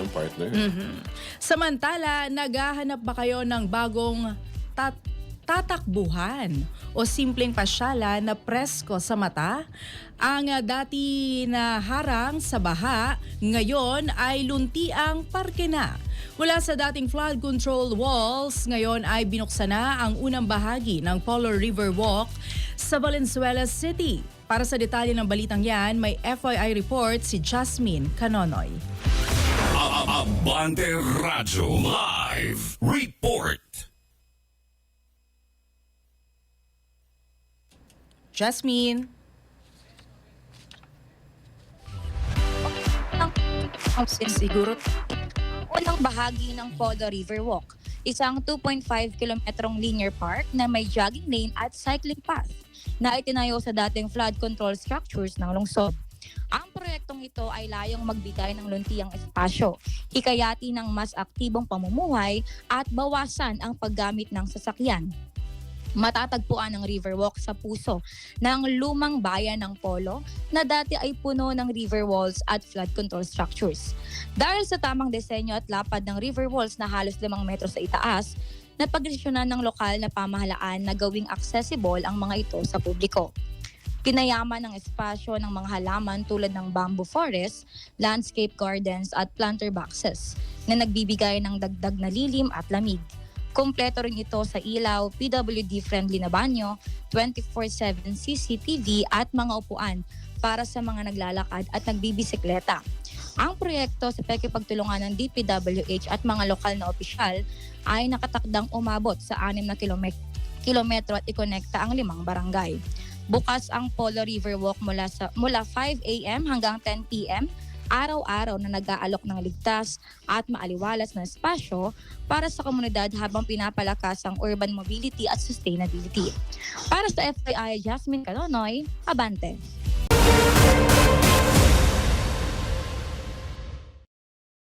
ng partner. Samantala, naghahanap ba kayo ng bagong tatakbuhan o simpleng pasyala na presko sa mata? Ang dati na harang sa baha, ngayon ay luntiang parke na. Mula sa dating flood control walls, ngayon ay binuksan na ang unang bahagi ng Polo River Walk sa Valenzuela City. Para sa detalye ng balitang yan, may FYI report si Jasmine Canonoy. Abante Radyo Live Report. Jasmine. Siguro Unang bahagi ng Polo River Walk, isang 2.5 kilometrong linear park na may jogging lane at cycling path na itinayo sa dating flood control structures ng lungsod. Ang proyektong ito ay layong magbigay ng luntiang espasyo, hikayati ng mas aktibong pamumuhay at bawasan ang paggamit ng sasakyan. Matatagpuan ang Riverwalk sa puso ng lumang bayan ng Polo na dati ay puno ng river walls at flood control structures. Dahil sa tamang disenyo at lapad ng river walls na halos 5 metro sa itaas, napagdesisyonan ng lokal na pamahalaan na gawing accessible ang mga ito sa publiko. Pinayaman ng espasyo ng mga halaman tulad ng bamboo forest, landscape gardens at planter boxes na nagbibigay ng dagdag na lilim at lamig. Kompleto rin ito sa ilaw, PWD-friendly na banyo, 24/7 CCTV at mga upuan para sa mga naglalakad at nagbibisikleta. Ang proyekto sa pakikipagtulungan ng DPWH at mga lokal na opisyal ay nakatakdang umabot sa 6 na kilometro at ikonekta ang 5 barangay. Bukas ang Polo River Walk mula 5 a.m. hanggang 10 p.m. araw-araw na nag-aalok ng ligtas at maaliwalas na espasyo para sa komunidad habang pinapalakas ang urban mobility at sustainability. Para sa FYI, Jasmine Calonoy, Abante.